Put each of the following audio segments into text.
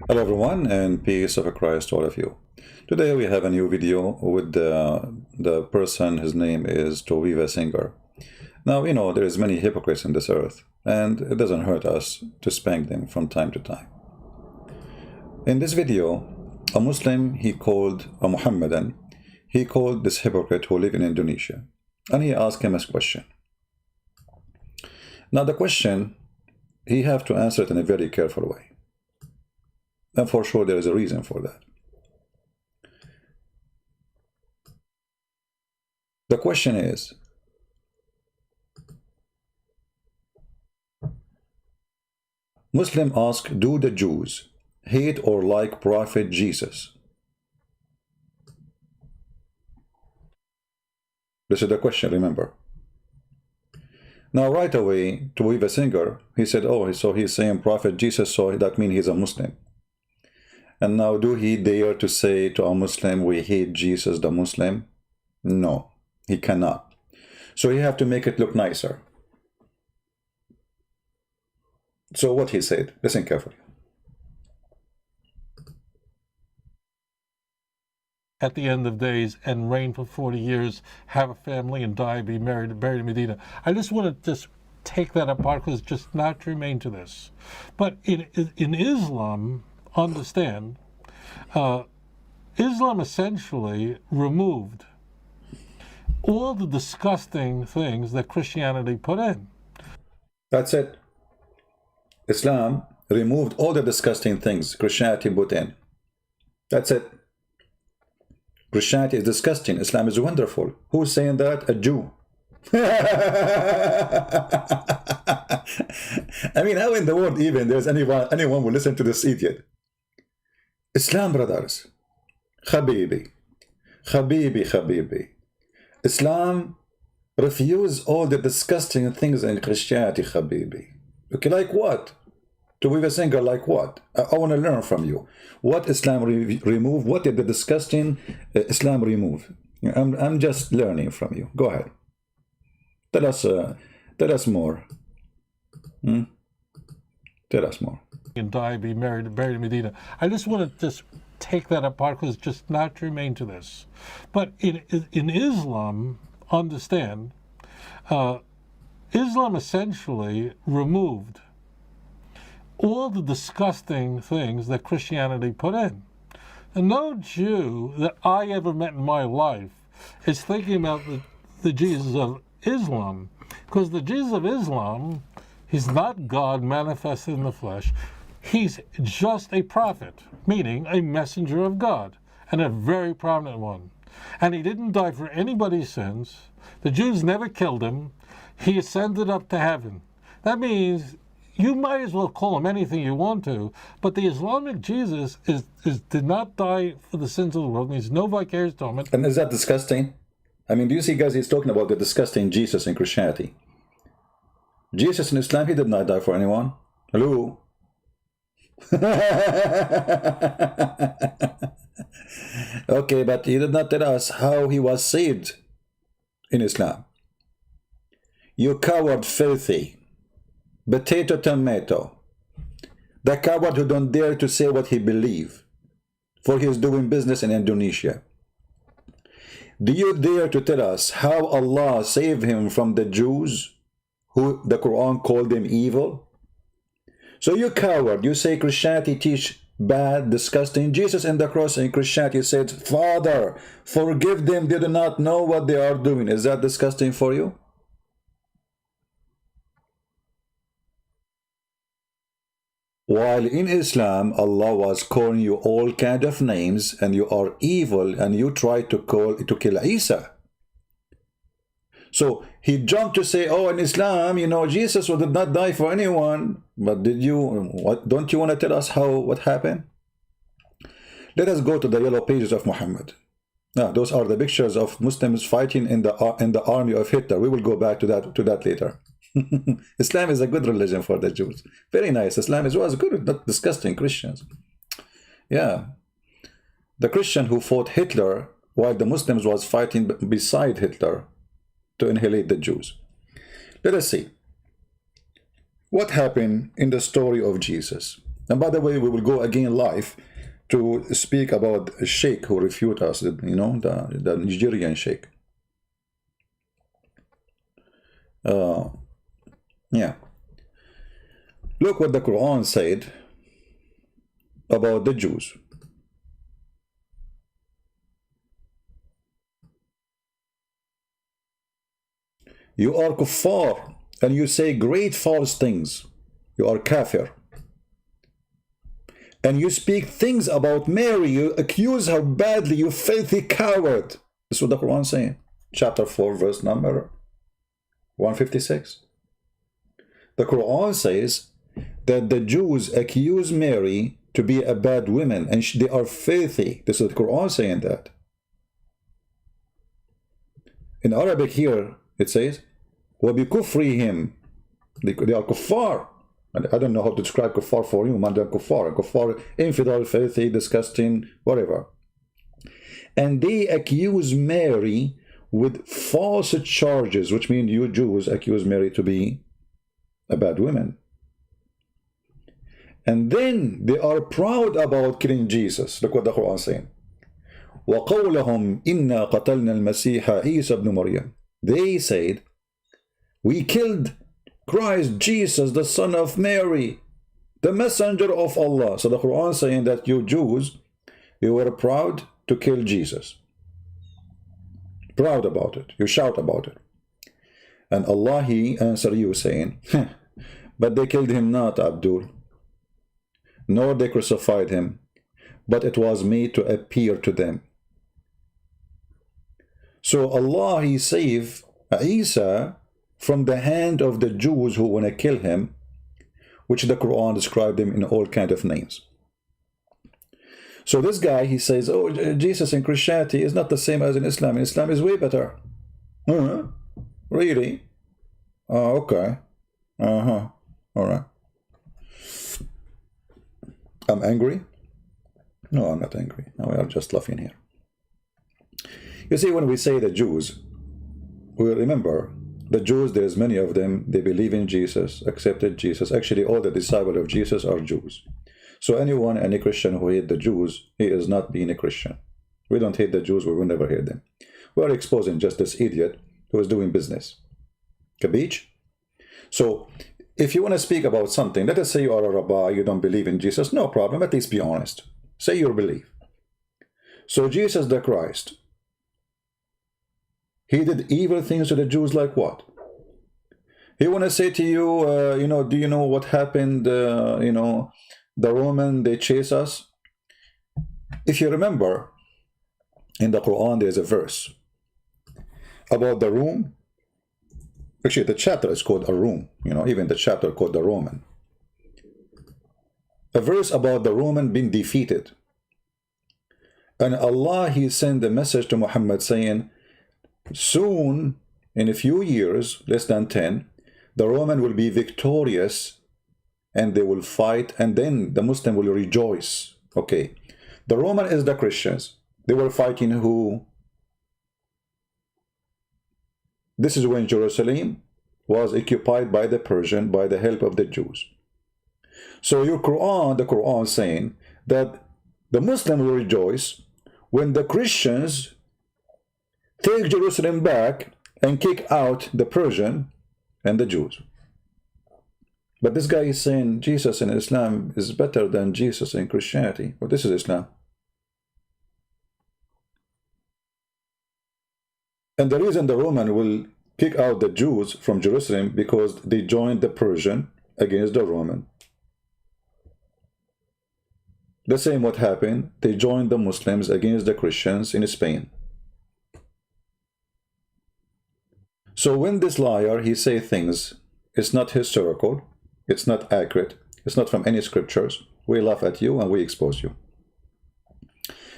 Hello everyone, and peace of Christ to all of you. Today we have a new video with the person. His name is Toiva singer. Now, you know, there is many hypocrites in this earth, and it doesn't hurt us to spank them from time to time. In this video, a Muslim, he called a Muhammadan, he called this hypocrite who live in Indonesia, and he asked him a question. Now the question, he have to answer it in a very careful way. And for sure there is a reason for that. The question is, Muslim ask, do the Jews hate or like Prophet Jesus? This is the question, remember. Now right away, Toiva singer, he said, oh, so he's saying Prophet Jesus, so that means he's a Muslim. And now, do he dare to say to a Muslim, we hate Jesus the Muslim? No, he cannot. So he have to make it look nicer. So what he said, listen carefully. At the end of days and reign for 40 years, have a family and die, be married, buried in Medina. I just want to take that apart because it's just not germane to this. But in Islam, understand, Islam essentially removed all the disgusting things that Christianity put in. That's it. Islam removed all the disgusting things Christianity put in. That's it. Christianity is disgusting. Islam is wonderful. Who's saying that? A Jew. I mean, how in the world even there's anyone will listen to this idiot? Islam, brothers, Habibi, Islam refuse all the disgusting things in Christianity, Habibi. Okay, like what? To be a singer, like what? I want to learn from you. What Islam remove? What did the disgusting Islam remove? I'm just learning from you. Go ahead. Tell us more. Tell us more. And die, be married, buried in Medina. I just want to take that apart because it's just not germane to this. But in Islam, understand, Islam essentially removed all the disgusting things that Christianity put in. And no Jew that I ever met in my life is thinking about the Jesus of Islam, because the Jesus of Islam, he's not God manifested in the flesh. He's just a prophet, meaning a messenger of God, and a very prominent one. And he didn't die for anybody's sins. The Jews never killed him. He ascended up to heaven. That means you might as well call him anything you want to, but the Islamic Jesus did not die for the sins of the world. Means no vicarious atonement. And is that disgusting? I mean, do you see, guys, he's talking about the disgusting Jesus in Christianity. Jesus in Islam, he did not die for anyone. Hello? Okay, but he did not tell us how he was saved in Islam. You coward, filthy, potato, tomato, the coward who don't dare to say what he believes, for he is doing business in Indonesia. Do you dare to tell us how Allah saved him from the Jews, who the Quran called them evil? So you coward, you say Christianity teach bad, disgusting. Jesus in the cross in Christianity said, Father, forgive them, they do not know what they are doing. Is that disgusting for you? While in Islam, Allah was calling you all kind of names, and you are evil, and you try to kill Isa. So he jumped to say, oh, in Islam, you know, Jesus did not die for anyone. But don't you want to tell us what happened? Let us go to the yellow pages of Muhammad. Now, those are the pictures of Muslims fighting in the army of Hitler. We will go back to that later. Islam is a good religion for the Jews. Very nice. Islam was good, not disgusting Christians. Yeah. The Christian who fought Hitler while the Muslims was fighting beside Hitler to annihilate the Jews. Let us see what happened in the story of Jesus. And by the way, we will go again live to speak about a sheikh who refute us, you know, the Nigerian sheikh. Yeah. Look what the Quran said about the Jews. You are kuffar, and you say great false things. You are kafir. And you speak things about Mary. You accuse her badly, you filthy coward. This is what the Quran is saying. Chapter 4, verse number 156. The Quran says that the Jews accuse Mary to be a bad woman, and they are filthy. This is the Quran saying that. In Arabic here, it says, وَبِكُفْرِهِمْ. They are kuffar. I don't know how to describe kuffar for you, man. They're kuffar. Kuffar, infidel, filthy, disgusting, whatever. And they accuse Mary with false charges, which means you Jews accuse Mary to be a bad woman. And then they are proud about killing Jesus. Look what the Quran is saying. وَقَوْلَهُمْ إِنَّا قَتَلْنَا الْمَسِيحَ عِيسَى بْنُ مَرْيَمَ. They said, we killed Christ Jesus, the son of Mary, the messenger of Allah. So the Quran is saying that you Jews, you were proud to kill Jesus. Proud about it. You shout about it. And Allah, He answered you saying, but they killed him not, Abdul, nor they crucified him, but it was made to appear to them. So Allah, He saved Isa from the hand of the Jews who want to kill him, which the Quran described him in all kinds of names. So this guy, he says, oh, Jesus in Christianity is not the same as in Islam. In Islam is way better. Really? Oh, okay. All right. I'm angry? No, I'm not angry. No, we are just laughing here. You see, when we say the Jews, we remember the Jews, there's many of them, they believe in Jesus, accepted Jesus. Actually, all the disciples of Jesus are Jews. So anyone, any Christian who hates the Jews, he is not being a Christian. We don't hate the Jews, we will never hate them. We're exposing just this idiot who is doing business. Capiche? So, if you want to speak about something, let us say you are a rabbi, you don't believe in Jesus, no problem, at least be honest. Say your belief. So Jesus the Christ, He did evil things to the Jews like what? He want to say to you, you know, do you know what happened, you know, the Roman, they chase us? If you remember, in the Quran, there's a verse about the Rome. Actually, the chapter is called a Rome, you know, even the chapter called the Roman. A verse about the Roman being defeated. And Allah, He sent a message to Muhammad saying, soon, in a few years, less than 10, the Roman will be victorious and they will fight, and then the Muslim will rejoice. Okay, the Roman is the Christians. They were fighting who? This is when Jerusalem was occupied by the Persian by the help of the Jews. So your Quran, the Quran is saying that the Muslim will rejoice when the Christians take Jerusalem back and kick out the Persian and the Jews. But this guy is saying Jesus in Islam is better than Jesus in Christianity. Well, this is Islam. And the reason the Roman will kick out the Jews from Jerusalem because they joined the Persian against the Roman. The same what happened, they joined the Muslims against the Christians in Spain. So when this liar, he say things, it's not historical, it's not accurate, it's not from any scriptures, we laugh at you and we expose you.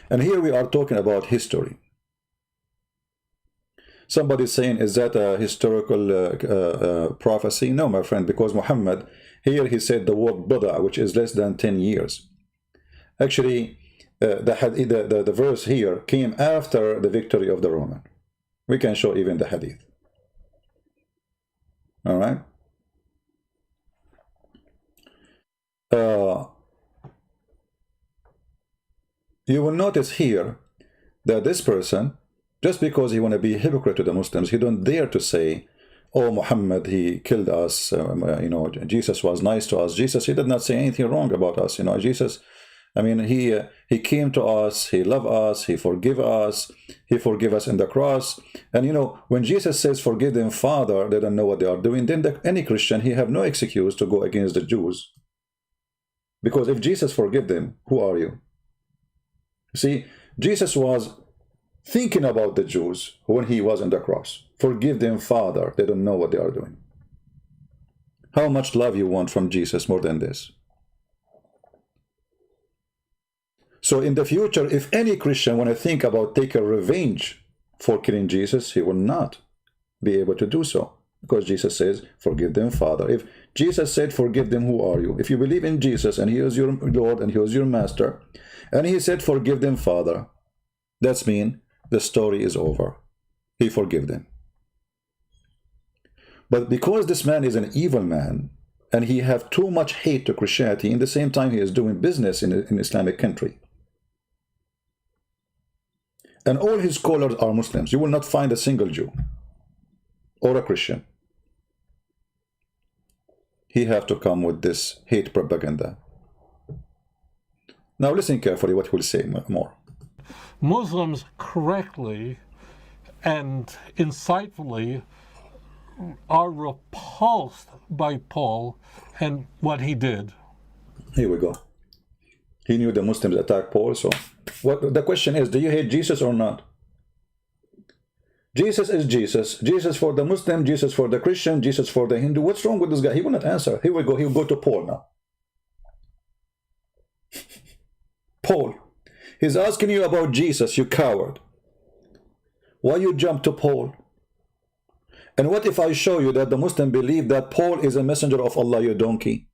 And here we are talking about history. Somebody saying, is that a historical prophecy? No, my friend, because Muhammad, here he said the word Bada, which is less than 10 years. Actually, the verse here came after the victory of the Roman. We can show even the hadith. All right. you will notice here that this person, just because he want to be a hypocrite to the Muslims, he don't dare to say, oh, Muhammad, he killed us, you know, Jesus was nice to us. Jesus, he did not say anything wrong about us, you know. Jesus, I mean, he came to us, he loved us, he forgave us in the cross. And you know, when Jesus says forgive them, Father, they don't know what they are doing, then any Christian, he have no excuse to go against the Jews. Because if Jesus forgive them, who are you? See, Jesus was thinking about the Jews when he was on the cross. Forgive them, Father, they don't know what they are doing. How much love you want from Jesus more than this? So in the future, if any Christian want to think about taking revenge for killing Jesus, he will not be able to do so. Because Jesus says, forgive them, Father. If Jesus said, forgive them, who are you? If you believe in Jesus and he is your Lord and he is your Master, and he said, forgive them, Father, that's mean the story is over. He forgive them. But because this man is an evil man, and he have too much hate to Christianity, in the same time he is doing business in an Islamic country. And all his scholars are Muslims. You will not find a single Jew or a Christian. He have to come with this hate propaganda. Now listen carefully what we'll say more. Muslims correctly and insightfully are repulsed by Paul and what he did. Here we go. He knew the Muslims attacked Paul, so what the question is, do you hate Jesus or not? Jesus is Jesus. Jesus for the Muslim, Jesus for the Christian, Jesus for the Hindu. What's wrong with this guy? He will not answer. Here we go. He'll go to Paul now. Paul. He's asking you about Jesus, you coward. Why you jump to Paul? And what if I show you that the Muslim believe that Paul is a messenger of Allah, you donkey?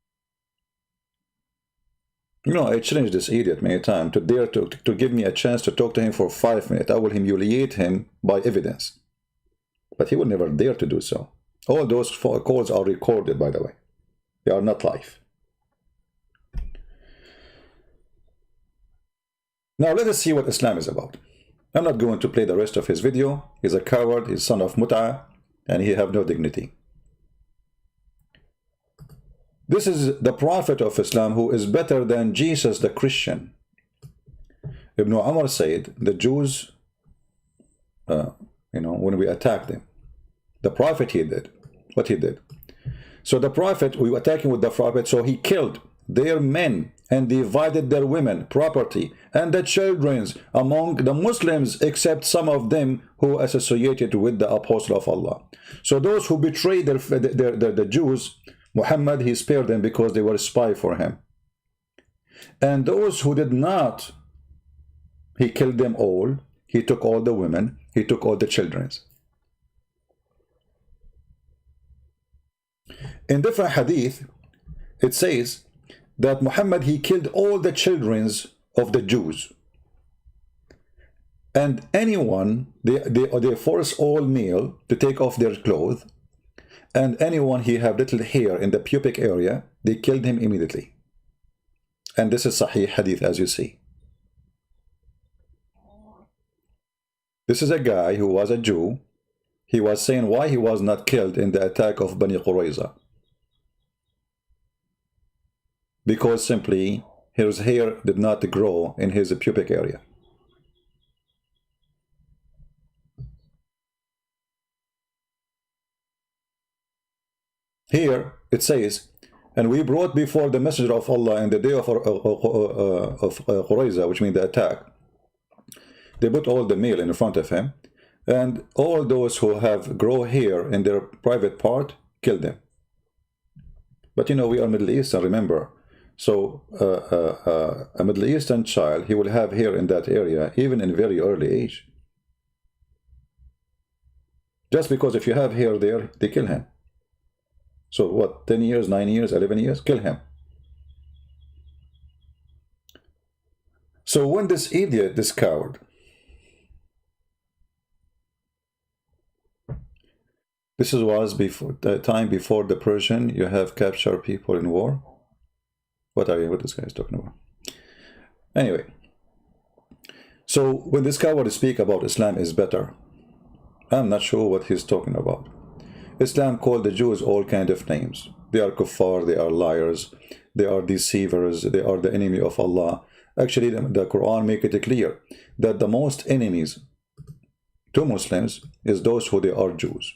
You know, I challenged this idiot many times to dare to give me a chance to talk to him for 5 minutes. I will humiliate him by evidence. But he will never dare to do so. All those calls are recorded, by the way. They are not live. Now let us see what Islam is about. I'm not going to play the rest of his video. He's a coward, he's son of Mut'ah, and he have no dignity. This is the prophet of Islam who is better than Jesus the Christian. Ibn Umar said, the Jews, you know, when we attacked them, the prophet he did, what he did. So the prophet, we were attacking with the prophet, so he killed their men and divided their women, property, and the children among the Muslims, except some of them who associated with the apostle of Allah. So those who betrayed the Jews, Muhammad, he spared them because they were a spy for him. And those who did not, he killed them all. He took all the women, he took all the children. In different hadith, it says that Muhammad, he killed all the children of the Jews. And anyone, they force all male to take off their clothes. And anyone he have little hair in the pubic area, they killed him immediately. And this is Sahih Hadith, as you see. This is a guy who was a Jew. He was saying why he was not killed in the attack of Bani Qurayza. Because simply his hair did not grow in his pubic area. Here it says, and we brought before the messenger of Allah in the day of Qurayza, which means the attack. They put all the male in front of him, and all those who have grow hair in their private part, kill them. But you know, we are Middle Eastern, remember. So a Middle Eastern child, he will have hair in that area, even in very early age. Just because if you have hair there, they kill him. So what, 10 years, 9 years, 11 years? Kill him. So when this idiot, this coward, this was before the time before the Persian, you have captured people in war. What this guy is talking about? Anyway, So when this coward speak about Islam is better, I'm not sure what he's talking about. Islam called the Jews all kind of names. They are kuffar, they are liars, they are deceivers, they are the enemy of Allah. Actually, the Quran make it clear that the most enemies to Muslims is those who they are Jews.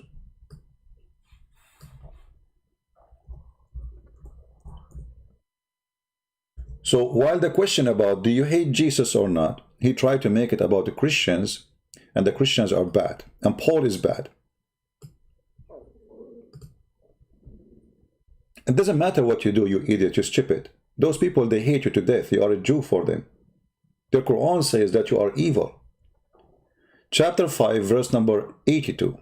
So while the question about do you hate Jesus or not, he tried to make it about the Christians, and the Christians are bad, and Paul is bad. It doesn't matter what you do, you idiot, you stupid. Those people, they hate you to death. You are a Jew for them. The Quran says that you are evil. Chapter 5, verse number 82.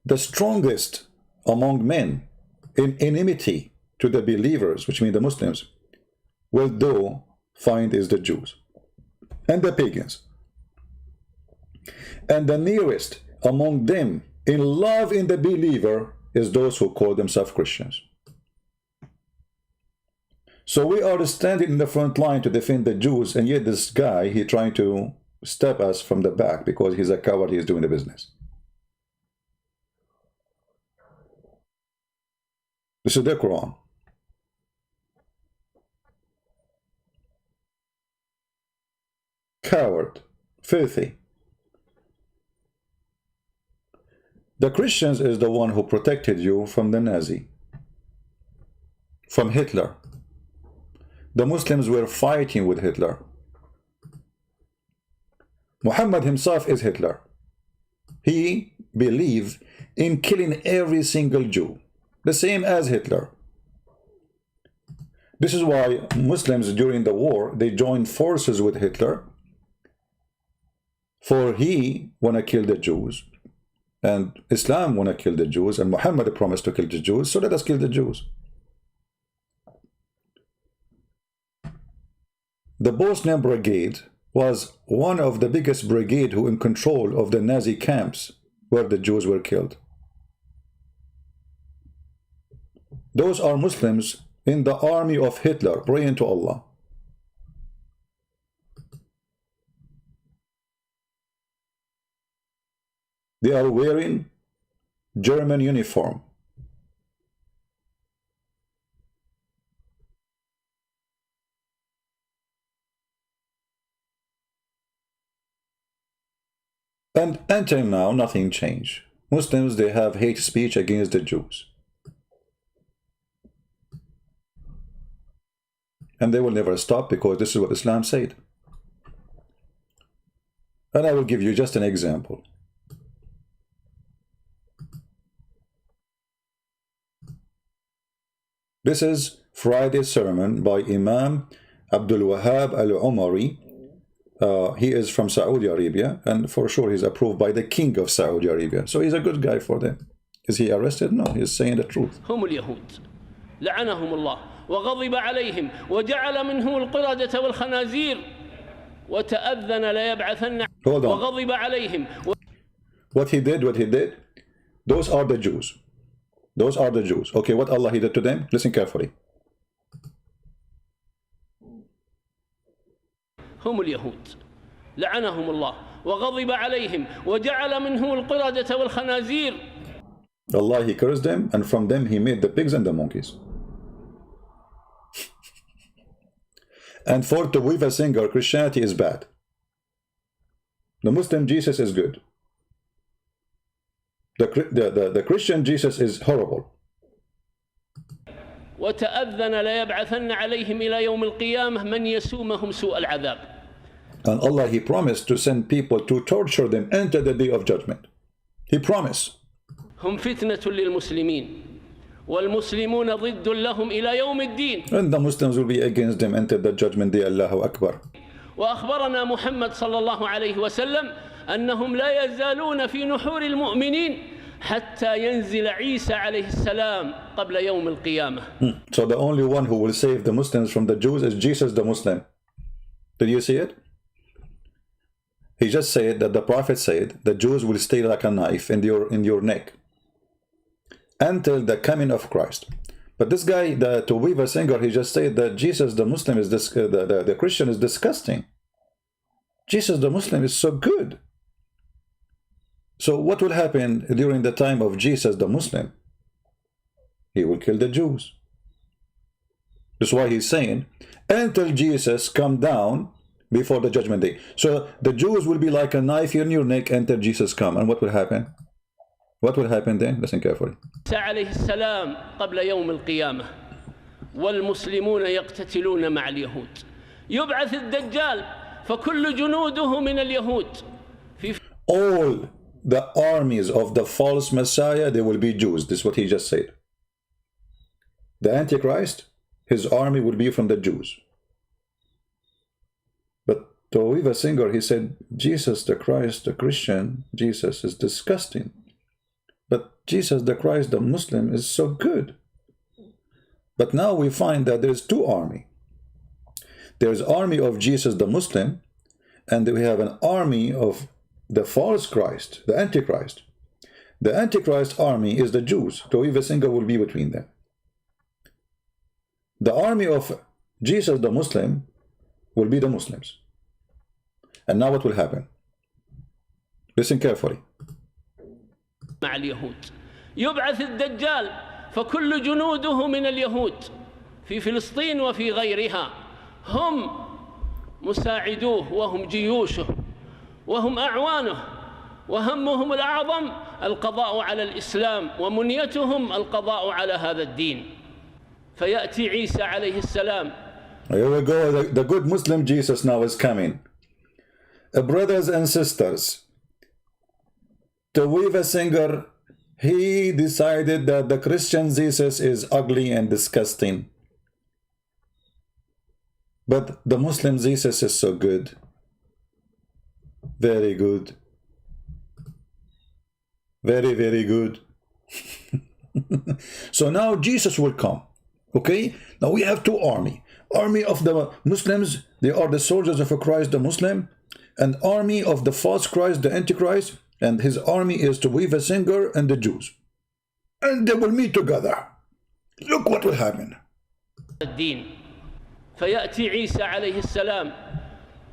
The strongest among men in enmity to the believers, which means the Muslims, will thou find is the Jews and the pagans. And the nearest among them in love in the believer is those who call themselves Christians. So we are standing in the front line to defend the Jews, and yet this guy, he trying to stab us from the back because he's a coward, he's doing the business. This is the Quran. Coward, filthy. The Christians is the one who protected you from the Nazi, from Hitler. The Muslims were fighting with Hitler. Muhammad himself is Hitler. He believed in killing every single Jew, the same as Hitler. This is why Muslims during the war, they joined forces with Hitler, for he wanna kill the Jews. And Islam want to kill the Jews, and Muhammad promised to kill the Jews, so let us kill the Jews. The Bosnian Brigade was one of the biggest brigade who in control of the Nazi camps where the Jews were killed. Those are Muslims in the army of Hitler praying to Allah. They are wearing German uniform. And until now, nothing changed. Muslims, they have hate speech against the Jews. And they will never stop because this is what Islam said. And I will give you just an example. This is Friday's sermon by Imam Abdul Wahab al-Umari. He is from Saudi Arabia, and for sure he's approved by the king of Saudi Arabia. So he's a good guy for them. Is he arrested? No, he's saying the truth. هم اليهود لعنهم الله وغضب عليهم وجعل منهم القردة والخنازير وتأذن ليبعثن وغضب عليهم. What he did, those are the Jews. Those are the Jews. Okay, what Allah he did to them? Listen carefully. هم اليهود لعنهم الله وغضب عليهم وجعل منهم القردة والخنازير. Allah, he cursed them, and from them he made the pigs and the monkeys. And for Toiva singer, Christianity is bad. The Muslim Jesus is good. The Christian Jesus is horrible. وتأذن ليبعثن عليهم إلى يوم القيامة من يسومهم سوء العذاب. And Allah, he promised to send people to torture them until the day of judgment. He promised. هم فتنة للمسلمين والمسلمون ضد لهم إلى يوم الدين. And the Muslims will be against them until the judgment day. Allahu Akbar. وأخبرنا محمد صلى الله عليه وسلم أنهم لا يزالون في نحور المؤمنين حتى ينزل عيسى عليه السلام قبل يوم القيامة. So the only one who will save the Muslims from the Jews is Jesus the Muslim. Did you see it? He just said that the Prophet said the Jews will stay like a knife in your neck until the coming of Christ. But this guy, the Toiva singer, he just said that Jesus the Muslim is the Christian is disgusting. Jesus the Muslim is so good. So what will happen during the time of Jesus the Muslim? He will kill the Jews. That's why he's saying, until Jesus come down before the judgment day. So the Jews will be like a knife in your neck until Jesus come. And what will happen? What will happen then? Listen carefully. عليه السلام قبل يوم القيامة والمسلمون يقتتلون مع اليهود يبعث الدجال فكل جنوده من اليهود. All the armies of the false Messiah, they will be Jews. This is what he just said. The Antichrist, his army will be from the Jews. But Toiva singer, he said, Jesus the Christ, the Christian, Jesus is disgusting. But Jesus the Christ, the Muslim, is so good. But now we find that there's two armies. There's army of Jesus the Muslim, and we have an army of the false Christ, the Antichrist. The Antichrist army is the Jews. Toiva singer will be between them. The army of Jesus the Muslim will be the Muslims. And now what will happen? Listen carefully. مع اليهود يبعث الدجال فكل جنوده من اليهود في فلسطين وفي غيرها هم مساعدوه وهم جيوشه وهم أعوانه وهمهم الأعظم القضاء على الإسلام ومنيتهم القضاء على هذا الدين فيأتي عيسى عليه السلام. Here we go. The good Muslim Jesus now is coming. Brothers and sisters, Toiva singer, he decided that the Christian Jesus is ugly and disgusting. But the Muslim Jesus is so good. Very good. Very, very good. So now Jesus will come. Okay? Now we have two armies. Army of the Muslims, they are the soldiers of Christ, the Muslim. And army of the false Christ, the Antichrist. And his army is Toiva singer and the Jews. And they will meet together. Look what will happen. الدين فيأتي عيسى عليه السلام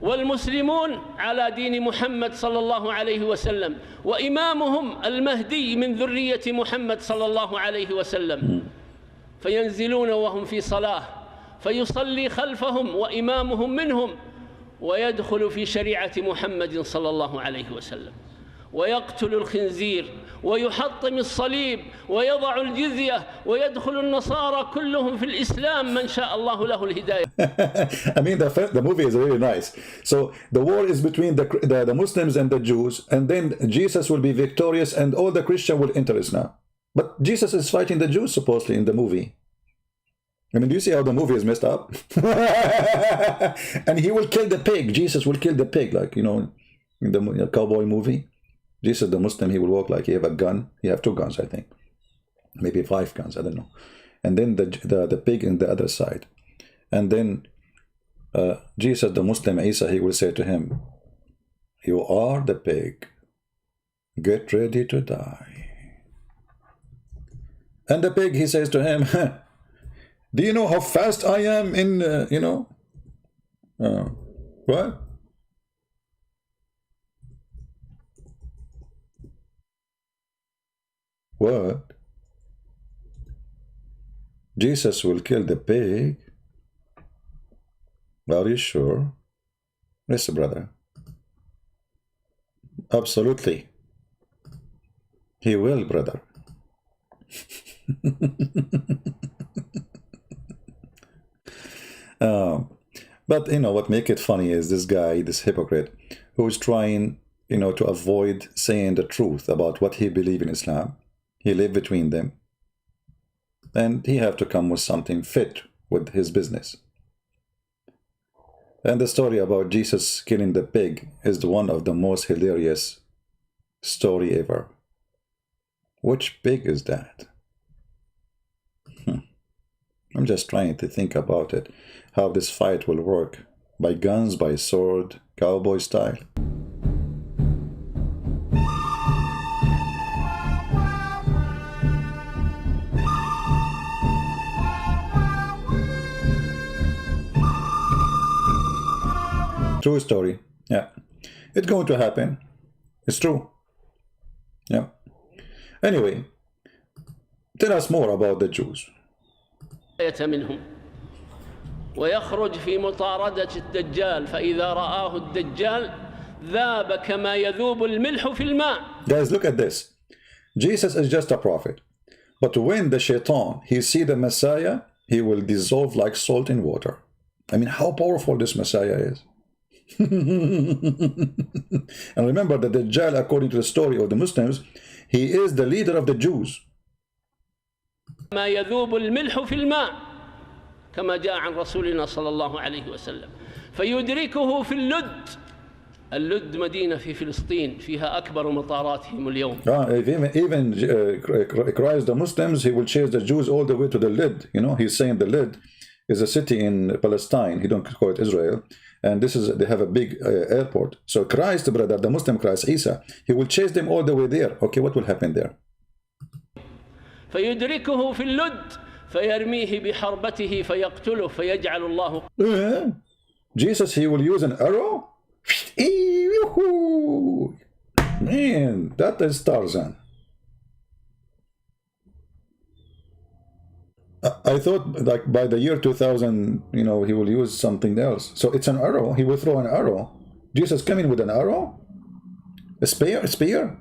والمسلمون على دين محمد صلى الله عليه وسلم وإمامهم المهدي من ذرية محمد صلى الله عليه وسلم فينزلون وهم في صلاة فيصلي خلفهم وإمامهم منهم ويدخل في شريعة محمد صلى الله عليه وسلم ويقتل الخنزير ويحطم الصليب ويضع الجزية ويدخل النصارى كلهم في الإسلام من شاء الله له الهداية. I mean, the movie is really nice. So the war is between the Muslims and the Jews, and then Jesus will be victorious and all the Christians will enter Islam. But Jesus is fighting the Jews supposedly in the movie. I mean, do you see how the movie is messed up? And he will kill the pig. Jesus will kill the pig, like, you know, in the cowboy movie. Jesus the Muslim, he will walk like he have a gun. He have two guns, I think. Maybe 5 guns, I don't know. And then the pig in the other side. And then Jesus the Muslim, Isa, he will say to him, you are the pig. Get ready to die. And the pig, he says to him, do you know how fast I am in, you know? What? What? Jesus will kill the pig? Are you sure? Yes, brother. Absolutely. He will, brother. But you know what make it funny is this guy, this hypocrite, who's trying, you know, to avoid saying the truth about what he believes in Islam. He lived between them, and he have to come with something fit with his business. And the story about Jesus killing the pig is one of the most hilarious story ever. Which pig is that? I'm just trying to think about it, how this fight will work. By guns, by sword, cowboy style. True story. Yeah. It's going to happen. It's true. Yeah. Anyway, tell us more about the Jews. منهم ويخرج في مطاردة الدجال فإذا رآه الدجال ذاب كما يذوب الملح في الماء. Guys, look at this. Jesus is just a prophet. But when the shaitan, he see the Messiah, he will dissolve like salt in water. I mean, how powerful this Messiah is. And remember that the Dajjal, according to the story of the Muslims, he is the leader of the Jews. ما يذوب الملح في الماء كما جاء عن رسولنا صلى الله عليه وسلم فيدركه في اللد. اللد مدينة في فلسطين فيها أكبر مطاراتهم اليوم. Even Christ the Muslims, he will chase the Jews all the way to the Lid. You know, he's saying the Lid is a city in Palestine. He don't call it Israel. And this is, they have a big airport. So Christ, brother, the Muslim Christ, Isa, he will chase them all the way there. Okay, what will happen there? فيدركه في اللد فيرميه بحربته فيقتله فيجعل الله. Jesus, he will use an arrow? Man, that is Tarzan. I thought like by the year 2000, you know, he will use something else. So it's an arrow. He will throw an arrow. Jesus coming with an arrow? A spear? A spear?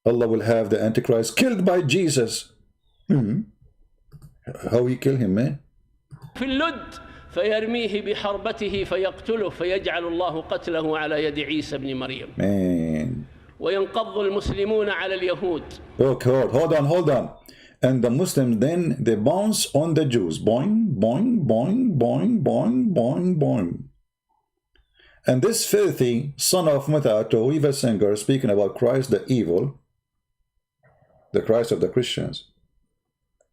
Allah will have the Antichrist killed by Jesus. How he kill him, man? في اللد فيرميه بحربته فيقتله فيجعل الله قتله على يد عيسى بن مريم. Man. وينقض المسلمون على اليهود. Okay, hold on. And the Muslims then, they bounce on the Jews. Boing, boing, boing, boing, boing, boing, boing. And this filthy son of Mutha, Toiva singer, speaking about Christ the evil, the Christ of the Christians,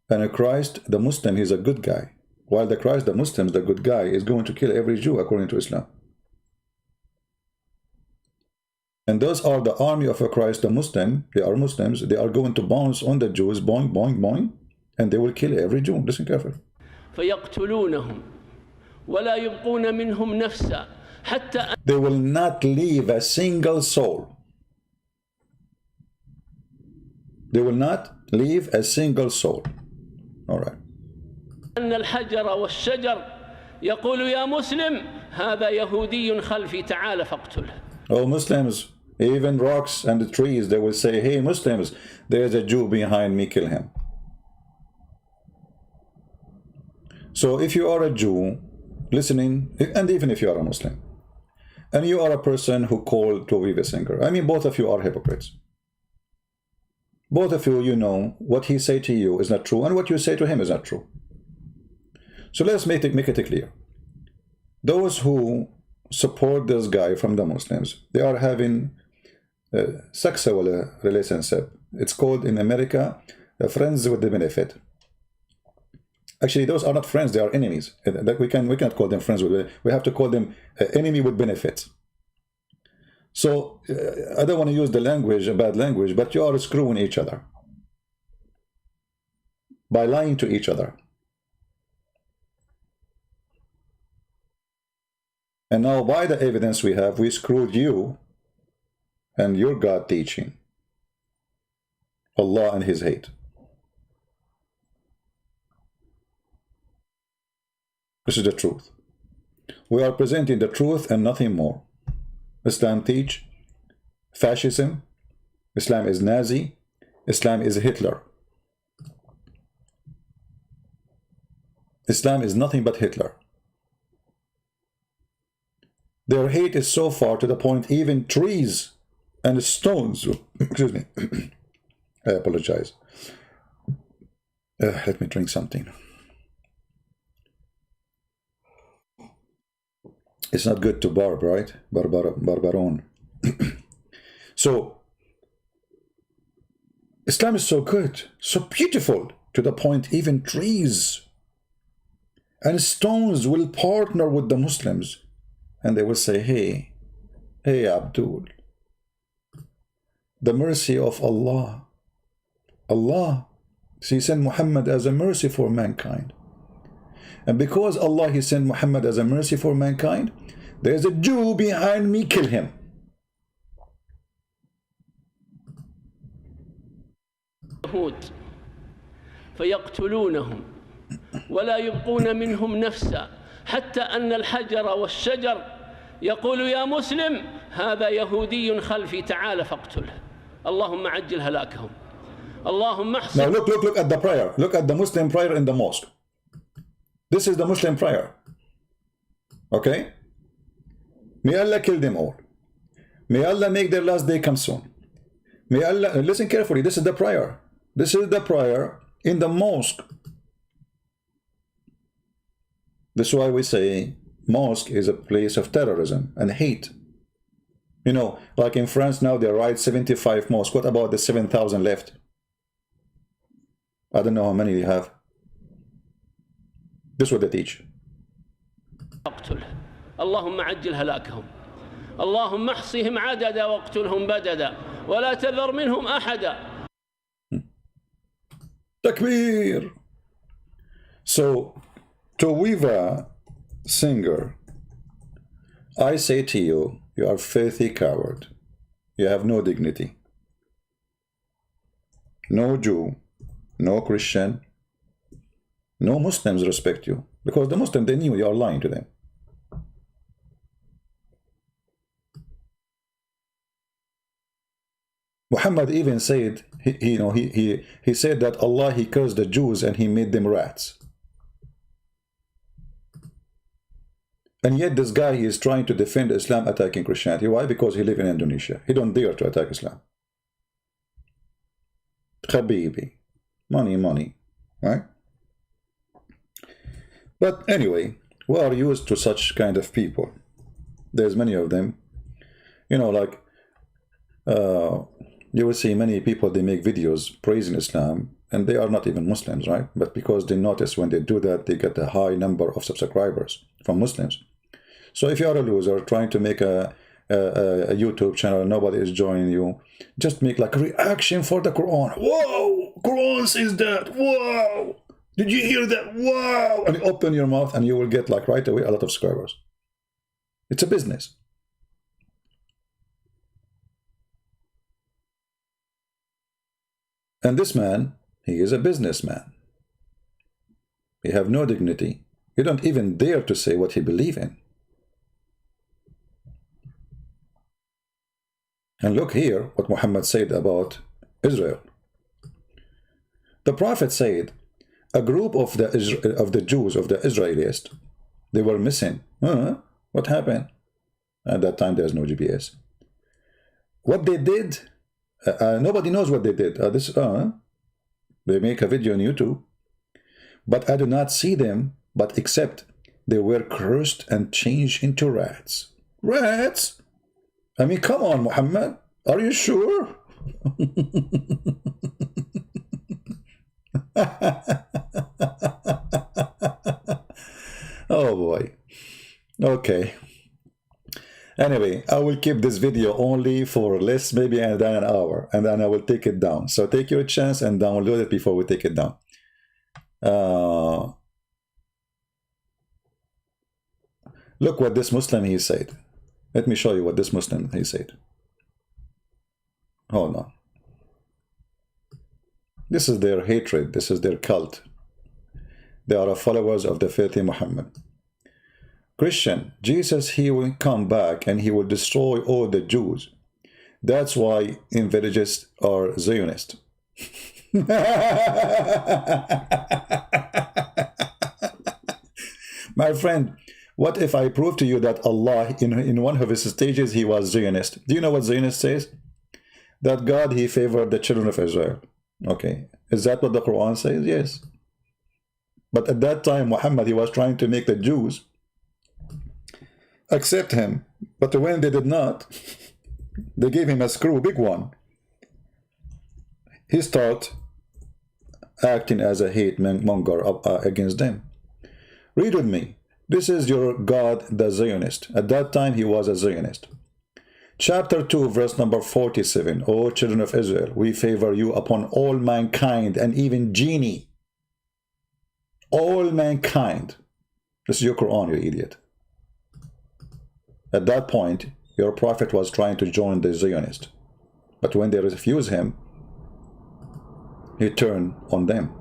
and Christ the Muslim, he's a good guy. While the Christ the Muslims, the good guy, is going to kill every Jew according to Islam. And those are the army of a Christ the Muslim. They are Muslims. They are going to bounce on the Jews, boing, boing, boing, and they will kill every Jew. Listen carefully. فيقتلونهم ولا يبقون منهم نفسا حتى. They will not leave a single soul. They will not leave a single soul. All right. أن الحجر والشجر يقول يا مسلم هذا يهودي خلفي تعال فاقتله. Oh, Muslims, even rocks and the trees, they will say, hey, Muslims, there's a Jew behind me, kill him. So if you are a Jew listening, and even if you are a Muslim, and you are a person who called Toiva singer, I mean, both of you are hypocrites. Both of you, you know, what he say to you is not true, and what you say to him is not true. So let's make it clear. Those who support this guy from the Muslims, they are having a sexual relationship. It's called in America friends with the benefit. Actually, those are not friends, they are enemies. We cannot call them friends with benefit. We have to call them enemy with benefits. So I don't want to use the language, a bad language, but you are screwing each other by lying to each other. And now by the evidence we have, we screwed you and your God teaching, Allah and his hate. This is the truth. We are presenting the truth and nothing more. Islam teach fascism. Islam is Nazi. Islam is Hitler. Islam is nothing but Hitler. Their hate is so far to the point even trees and stones, excuse me, I apologize. Let me drink something. It's not good to barb, right? Barbaron. So, Islam is so good, so beautiful, to the point even trees and stones will partner with the Muslims. And they will say, hey Abdul, the mercy of Allah. Allah, he sent Muhammad as a mercy for mankind. And because Allah, He sent Muhammad as a mercy for mankind, there's a Jew behind me, kill him. يهود فيقتلونهم ولا يبقون منهم نفسا حتى أن الحجر والشجر يقول يا مسلم هذا يهودي خلفي تعال فاقتله اللهم عجل هلاكهم اللهم احصي. Now look at the prayer. Look at the Muslim prayer in the mosque. This is the Muslim prayer. Okay? May Allah kill them all. May Allah make their last day come soon. May Allah, listen carefully, this is the prayer. This is the prayer in the mosque. This is why we say mosque is a place of terrorism and hate. You know, like in France now, they write 75 mosques. What about the 7,000 left? I don't know how many they have. This is what they teach. اللهم عجل هلاكهم اللهم احصهم عددا واقتلهم بددا ولا تذر منهم أحدا. Takbir. So, Toiva singer, I say to you, you are filthy coward. You have no dignity. No Jew, no Christian, no Muslims respect you. Because the Muslims, they knew you are lying to them. Muhammad even said, he said that Allah, He cursed the Jews and He made them rats. And yet this guy, he is trying to defend Islam attacking Christianity. Why? Because he lives in Indonesia. He don't dare to attack Islam. Habibi. Money, right? But anyway, we are used to such kind of people. There's many of them. You know, like, you will see many people, they make videos praising Islam, and they are not even Muslims, right? But because they notice when they do that, they get a high number of subscribers from Muslims. So if you are a loser trying to make a YouTube channel, nobody is joining you, just make like a reaction for the Quran. Whoa! Quran says that. Whoa! Did you hear that? Wow! And you open your mouth and you will get like right away a lot of subscribers. It's a business. And this man, he is a businessman. He have no dignity. He don't even dare to say what he believes in. And look here what Muhammad said about Israel. The Prophet said, a group of the Jews, of the Israelis, they were missing. What happened? At that time, there's no GPS. What they did, nobody knows what they did. They make a video on YouTube. But I do not see them, but except they were cursed and changed into rats. Rats? I mean, come on, Muhammad. Are you sure? Oh boy. Okay. Anyway, I will keep this video only for less, maybe than an hour, and then I will take it down. So take your chance and download it before we take it down. Look what this Muslim he said. Let me show you what this Muslim he said. Hold on. This is their hatred. This is their cult. They are followers of the filthy Muhammad. Christian, Jesus, he will come back and he will destroy all the Jews. That's why invalidists are Zionists. My friend, what if I prove to you that Allah, in one of his stages, he was Zionist? Do you know what Zionist says? That God, he favored the children of Israel. Okay. Is that what the Quran says? Yes. But at that time, Muhammad, he was trying to make the Jews accept him. But when they did not, they gave him a screw, big one. He started acting as a hate monger against them. Read with me. This is your God, the Zionist. At that time, he was a Zionist. Chapter 2, verse number 47. O children of Israel, we favor you upon all mankind and even genie. all mankind. This is your Quran, you idiot. At that point, your prophet was trying to join the Zionists. But when they refused him, he turned on them.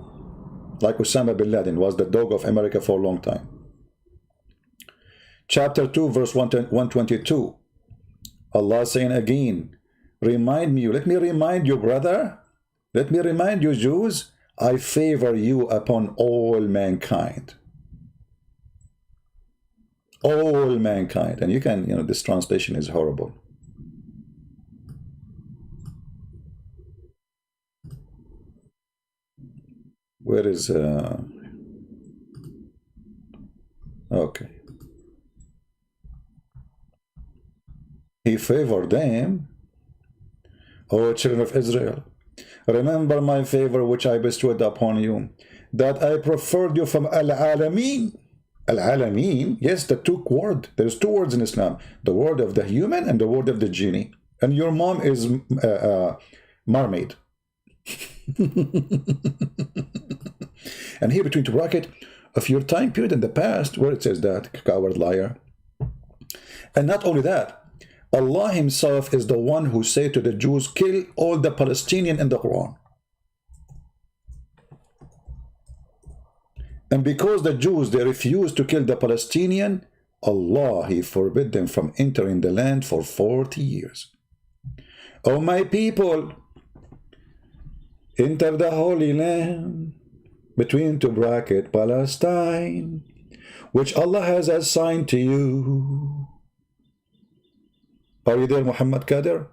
Like Osama bin Laden was the dog of America for a long time. Chapter 2, verse 122. Allah saying again, remind me, let me remind you, brother. Let me remind you, Jews, I favor you upon all mankind. All mankind. And you can, this translation is horrible. Where is, okay. He favored them, O children of Israel. Remember my favor which I bestowed upon you, that I preferred you from al-alameen. Al-alameen, yes, the two word. There's two words in Islam, the word of the human and the word of the genie. And your mom is mermaid. And here between the bracket of your time period in the past, where it says that, coward liar. And not only that, Allah himself is the one who said to the Jews, kill all the Palestinians in the Quran. And because the Jews, they refused to kill the Palestinian, Allah, he forbid them from entering the land for 40 years. O my people, enter the Holy Land, between two bracket Palestine, which Allah has assigned to you. Are you there, Muhammad Kader?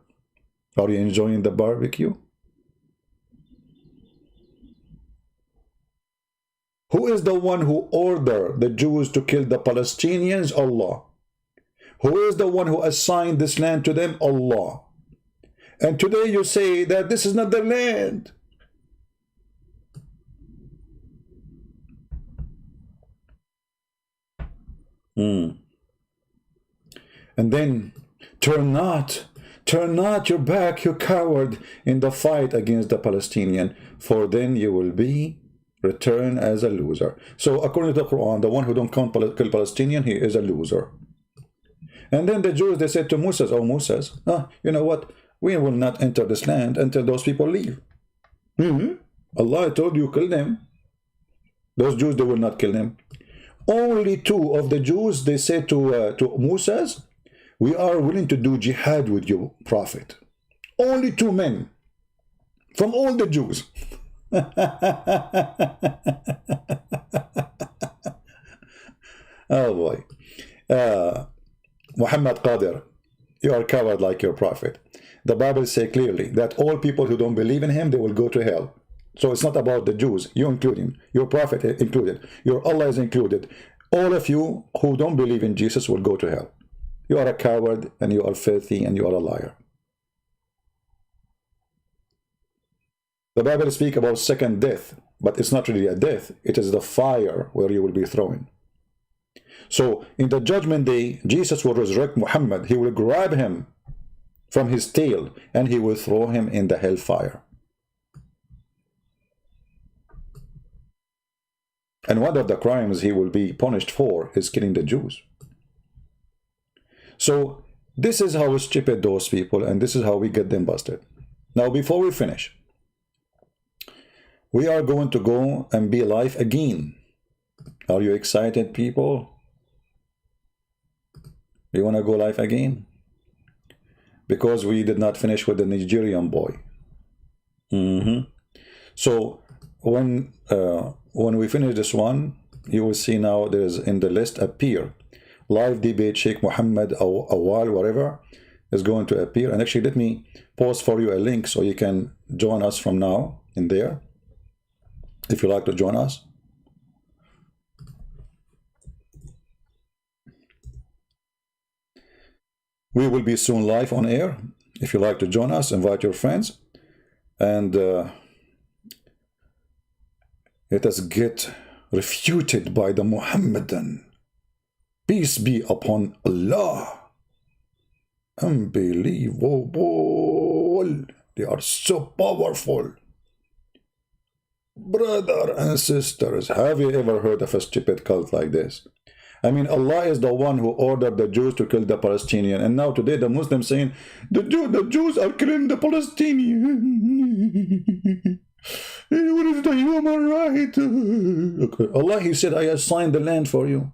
Are you enjoying the barbecue? Who is the one who ordered the Jews to kill the Palestinians? Allah. Who is the one who assigned this land to them? Allah. And today you say that this is not their land. And then turn not your back, you coward, in the fight against the Palestinian, for then you will be returned as a loser. So according to the Quran, the one who don't kill Palestinian, he is a loser. And then the Jews, they said to Moses, oh Moses, you know what? We will not enter this land until those people leave. Allah told you kill them. Those Jews, they will not kill them. Only two of the Jews, they said to Moses, we are willing to do jihad with you, Prophet. Only two men from all the Jews. Oh boy. Muhammad Qadir, you are covered like your Prophet. The Bible says clearly that all people who don't believe in him, they will go to hell. So it's not about the Jews, you including, your Prophet included, your Allah is included. All of you who don't believe in Jesus will go to hell. You are a coward, and you are filthy, and you are a liar. The Bible speaks about second death, but it's not really a death. It is the fire where you will be thrown. So in the judgment day, Jesus will resurrect Muhammad. He will grab him from his tail, and he will throw him in the hellfire. And one of the crimes he will be punished for is killing the Jews. So this is how stupid those people, and this is how we get them busted. Now, before we finish, we are going to go and be live again. Are you excited, people? You want to go live again? Because we did not finish with the Nigerian boy. So when we finish this one, you will see now there's in the list appear. Live debate Sheikh Muhammad Awal, whatever, is going to appear. And actually, let me post for you a link so you can join us from now in there, if you like to join us. We will be soon live on air. If you like to join us, invite your friends. And let us get refuted by the Muhammadan. Peace be upon Allah. Unbelievable. They are so powerful. Brother and sisters, have you ever heard of a stupid cult like this? I mean, Allah is the one who ordered the Jews to kill the Palestinians, and now today the Muslims saying the Jews are killing the Palestinians. What is the human right? Okay. Allah, He said, I assigned the land for you.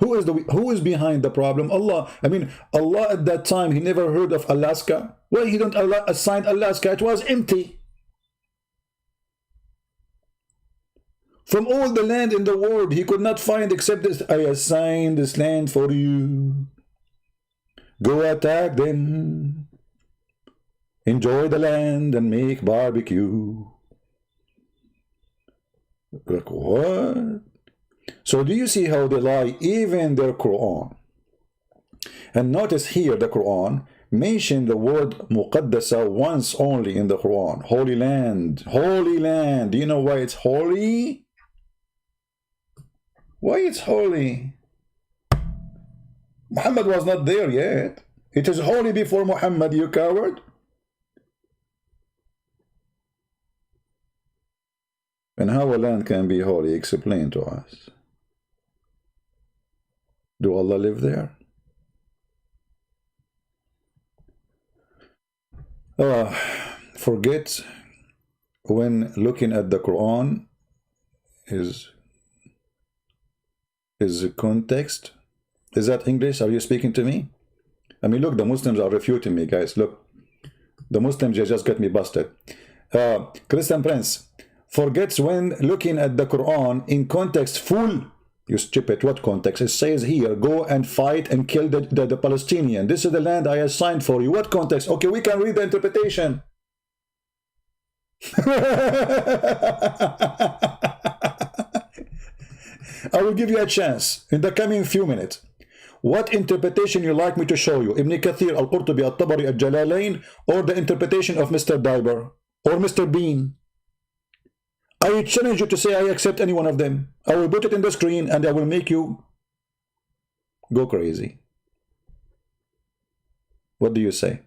Who is behind the problem? Allah. I mean, Allah at that time, He never heard of Alaska. Why He don't assign Alaska? It was empty. From all the land in the world, He could not find except this. I assigned this land for you. Go attack them. Enjoy the land and make barbecue. Like what? So do you see how they lie even their Quran? And notice here the Quran mentioned the word Muqaddasa once only in the Quran. Holy land. Holy land. Do you know why it's holy? Why it's holy? Muhammad was not there yet. It is holy before Muhammad, you coward. And how a land can be holy? Explain to us. Do Allah live there? Forget when looking at the Quran is context. Is that English? Are you speaking to me? I mean, look, the Muslims are refuting me, guys. Look, the Muslims just got me busted. Christian Prince forgets when looking at the Quran in context full. You stupid, what context? It says here, go and fight and kill the Palestinian. This is the land I assigned for you. What context? Okay, we can read the interpretation. I will give you a chance in the coming few minutes. What interpretation you like me to show you? Ibn Kathir, Al-Qurtubi, Al-Tabari, Al-Jalalain, or the interpretation of Mr. Diber or Mr. Bean? I challenge you to say I accept any one of them. I will put it in the screen and I will make you go crazy. What do you say?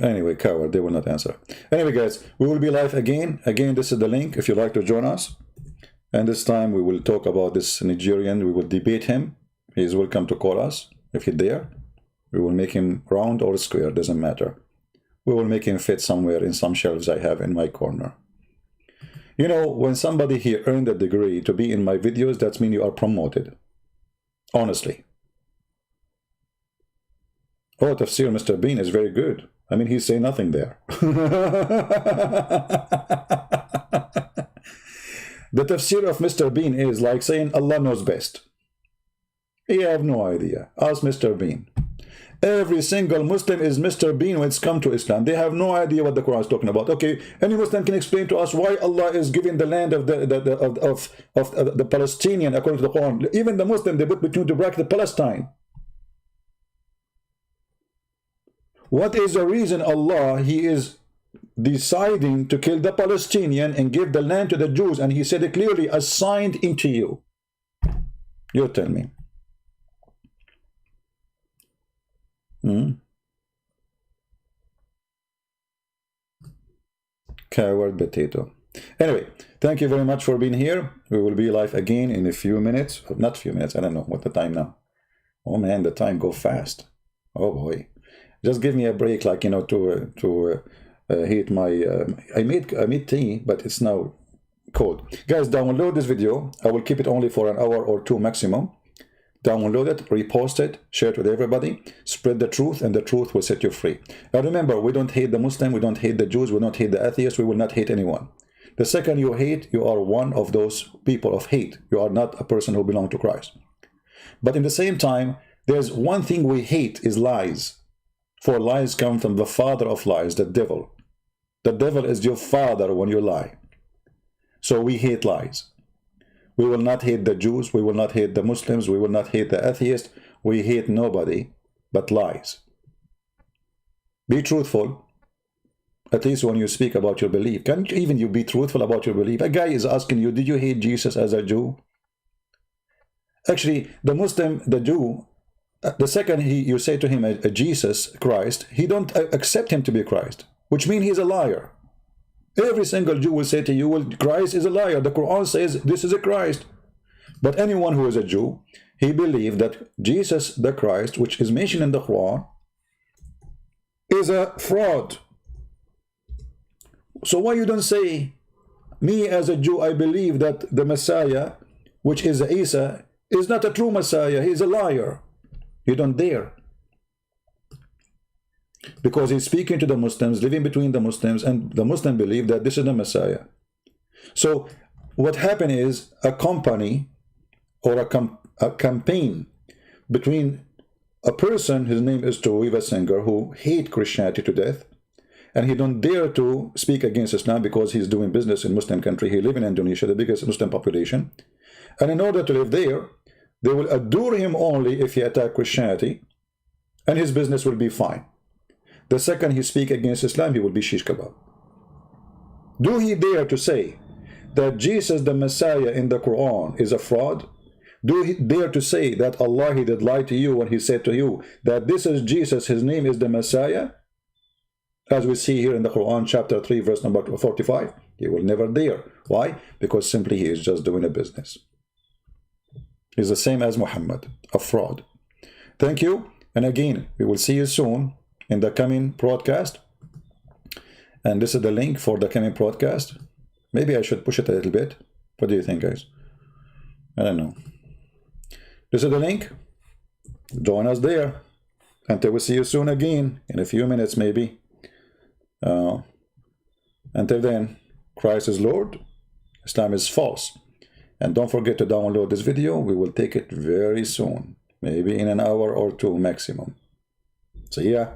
Anyway, coward, they will not answer. Anyway, guys, we will be live again. Again, this is the link if you'd like to join us. And this time we will talk about this Nigerian. We will debate him. He is welcome to call us if he's there. We will make him round or square, doesn't matter. We will make him fit somewhere in some shelves I have in my corner. You know, when somebody here earned a degree to be in my videos, that means you are promoted. Honestly. Oh, Tafsir Mr. Bean is very good. I mean, he's saying nothing there. The tafsir of Mr. Bean is like saying Allah knows best. You have no idea. Ask Mr. Bean. Every single Muslim is Mr. Bean when it's come to Islam. They have no idea what the Quran is talking about. Okay, any Muslim can explain to us why Allah is giving the land of the Palestinian according to the Quran. Even the Muslim, they put between the bracket Palestine. What is the reason Allah, He is deciding to kill the Palestinian and give the land to the Jews? And He said it clearly, assigned into you. You tell me. Coward potato. Anyway, thank you very much for being here. We will be live again in a few minutes. Not few minutes, I don't know what the time now. Oh man, the time go fast. Oh boy. Just give me a break, like, you know, to heat my I made tea, but it's now cold. Guys, download this video. I will keep it only for an hour or two maximum. Download it, repost it, share it with everybody, spread the truth, and the truth will set you free. Now remember, we don't hate the Muslim, we don't hate the Jews, we don't hate the atheists, we will not hate anyone. The second you hate, you are one of those people of hate. You are not a person who belongs to Christ. But in the same time, there's one thing we hate is lies. For lies come from the father of lies, the devil. The devil is your father when you lie. So we hate lies. We will not hate the Jews, we will not hate the Muslims, we will not hate the atheists. We hate nobody but lies. Be truthful, at least when you speak about your belief. Can't even you be truthful about your belief? A guy is asking you, did you hate Jesus as a Jew? Actually, the Muslim, the Jew, The second you say to him, Jesus Christ, he don't accept him to be Christ, which means he's a liar. Every single Jew will say to you, well, Christ is a liar. The Quran says this is a Christ. But anyone who is a Jew, he believed that Jesus the Christ, which is mentioned in the Quran, is a fraud. So why you don't say, me as a Jew, I believe that the Messiah, which is Isa, is not a true Messiah, he's a liar. You don't dare. Because he's speaking to the Muslims, living between the Muslims, and the Muslim believe that this is the Messiah. So what happened is a company or a campaign between a person, his name is Toiva singer, who hate Christianity to death, and he don't dare to speak against Islam because he's doing business in Muslim country. He live in Indonesia, the biggest Muslim population, and in order to live there, they will adore him only if he attack Christianity, and his business will be fine. The second he speak against Islam, he will be shish kebab. Do he dare to say that Jesus the Messiah in the Quran is a fraud? Do he dare to say that Allah, he did lie to you when he said to you that this is Jesus, his name is the Messiah? As we see here in the Quran, chapter 3, verse number 45. He will never dare. Why? Because simply he is just doing a business. He's the same as Muhammad, a fraud. Thank you. And again, we will see you soon in the coming broadcast. And this is the link for the coming broadcast. Maybe I should push it a little bit. What do you think, guys? I don't know. This is the link. Join us there. Until we see you soon again, in a few minutes maybe. Until then, Christ is Lord, Islam is false. And don't forget to download this video. We will take it very soon, maybe in an hour or two maximum. See ya.